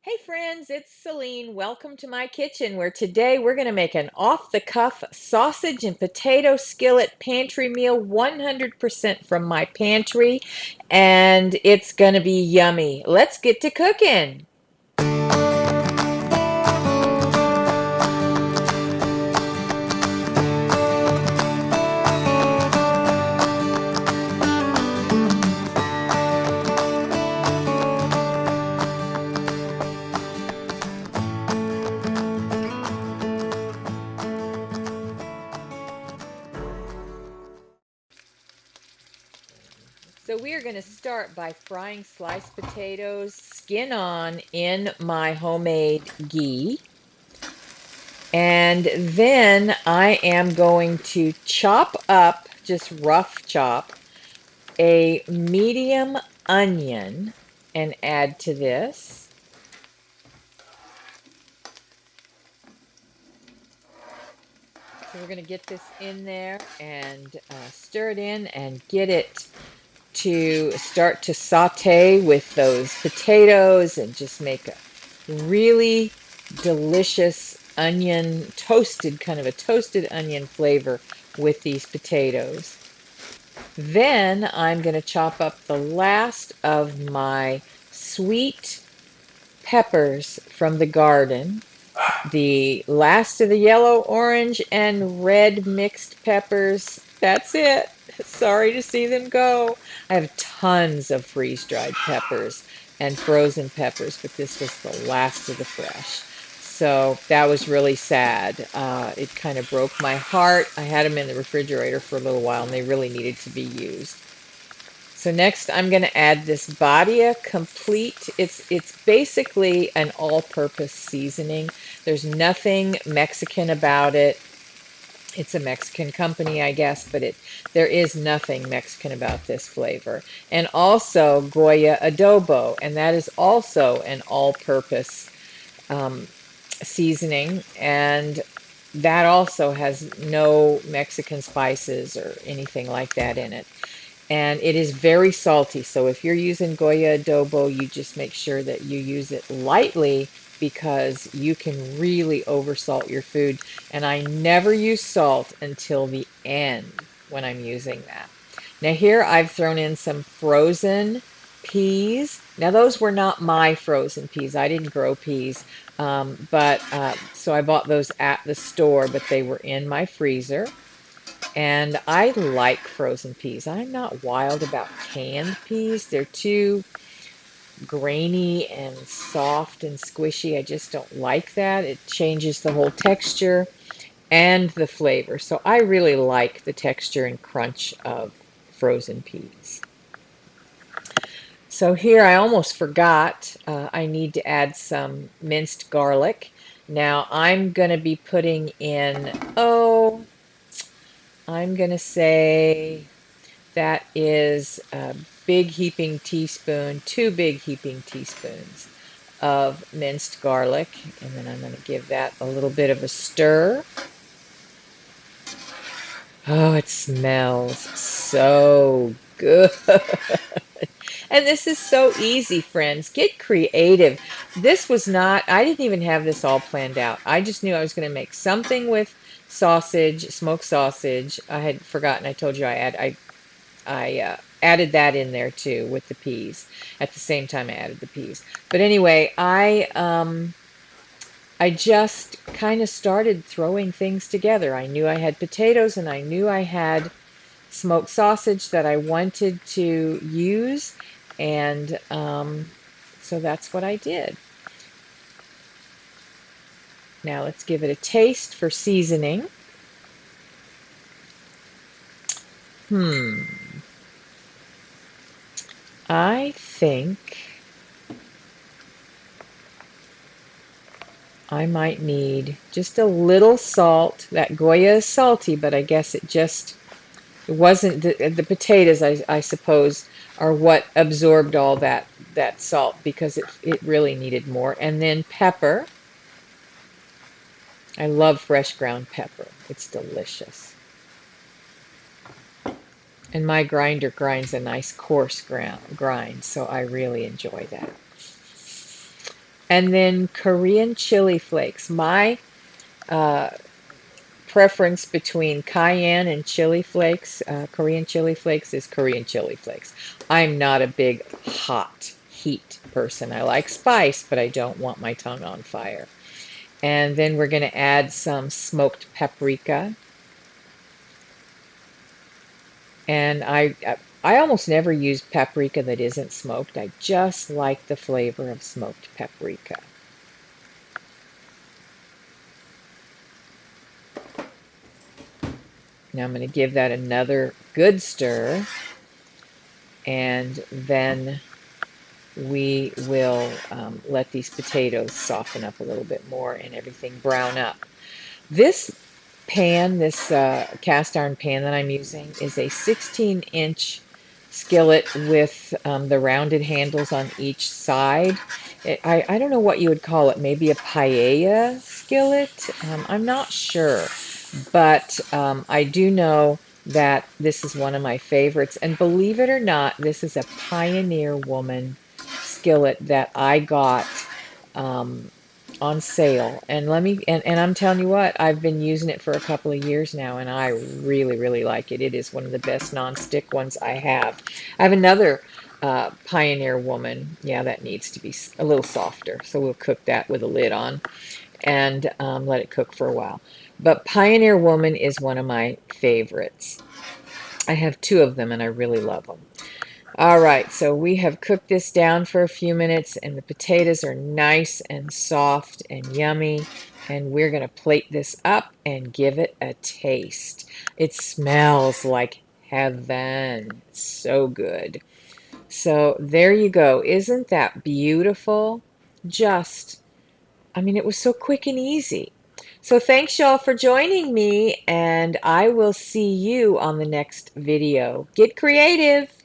Hey friends, it's Celine. Welcome to my kitchen where today we're going to make an off-the-cuff sausage and potato skillet pantry meal 100% from my pantry, and it's going to be yummy. Let's get to cooking. So we are going to start by frying sliced potatoes skin on in my homemade ghee. And then I am going to chop up, just rough chop, a medium onion and add to this. So we're going to get this in there and stir it in and get it to start to saute with those potatoes and just make a really delicious onion, toasted, kind of a toasted onion flavor with these potatoes. Then I'm going to chop up the last of my sweet peppers from the garden, the last of the yellow, orange, and red mixed peppers. That's it. Sorry to see them go. I have tons of freeze-dried peppers and frozen peppers, but this was the last of the fresh. So that was really sad. It kind of broke my heart. I had them in the refrigerator for a little while, and they really needed to be used. So next I'm going to add this Badia Complete. It's basically an all-purpose seasoning. There's nothing Mexican about it. It's a Mexican company, I guess, but there is nothing Mexican about this flavor. And also Goya Adobo, and that is also an all-purpose seasoning, and that also has no Mexican spices or anything like that in it. And it is very salty, so if you're using Goya adobo, you just make sure that you use it lightly because you can really oversalt your food. And I never use salt until the end when I'm using that. Now here I've thrown in some frozen peas. Now those were not my frozen peas. I didn't grow peas, so I bought those at the store, but they were in my freezer. And I like frozen peas. I'm not wild about canned peas. They're too grainy and soft and squishy. I just don't like that. It changes the whole texture and the flavor. So I really like the texture and crunch of frozen peas. So here I almost forgot, I need to add some minced garlic. Now I'm going to be putting in, I'm going to say that is a big heaping teaspoon, 2 big heaping teaspoons of minced garlic. And then I'm going to give that a little bit of a stir. Oh, it smells so good. And this is so easy, friends. Get creative. This was not, I didn't even have this all planned out. I just knew I was going to make something with sausage, smoked sausage. I had forgotten, I told you I added that in there too with the peas. At the same time I added the peas. But anyway, I just kind of started throwing things together. I knew I had potatoes and I knew I had smoked sausage that I wanted to use, and so that's what I did. Now let's give it a taste for seasoning. I think I might need just a little salt. That Goya is salty, but I guess it wasn't the potatoes, I suppose, are what absorbed all that salt because it really needed more. And then pepper. I love fresh ground pepper. It's delicious. And my grinder grinds a nice coarse grind, so I really enjoy that. And then Korean chili flakes. My preference between cayenne and chili flakes, Korean chili flakes, is Korean chili flakes. I'm not a big hot heat person. I like spice, but I don't want my tongue on fire. And then we're going to add some smoked paprika. And I almost never use paprika that isn't smoked. I just like the flavor of smoked paprika. Now I'm going to give that another good stir, and then we will let these potatoes soften up a little bit more and everything brown up. This pan, this cast iron pan that I'm using, is a 16-inch skillet with the rounded handles on each side. I don't know what you would call it, maybe a paella skillet? I'm not sure, but I do know that this is one of my favorites. And believe it or not, this is a Pioneer Woman skillet that I got um, on sale. And and I'm telling you what, I've been using it for a couple of years now, and I really, really like it. It is one of the best non-stick ones I have. I have another Pioneer Woman. Yeah, that needs to be a little softer, so we'll cook that with a lid on and let it cook for a while. But Pioneer Woman is one of my favorites. I have two of them, and I really love them. All right, so we have cooked this down for a few minutes, and the potatoes are nice and soft and yummy. And we're going to plate this up and give it a taste. It smells like heaven. It's so good. So there you go. Isn't that beautiful? I mean, it was so quick and easy. So thanks y'all for joining me, and I will see you on the next video. Get creative.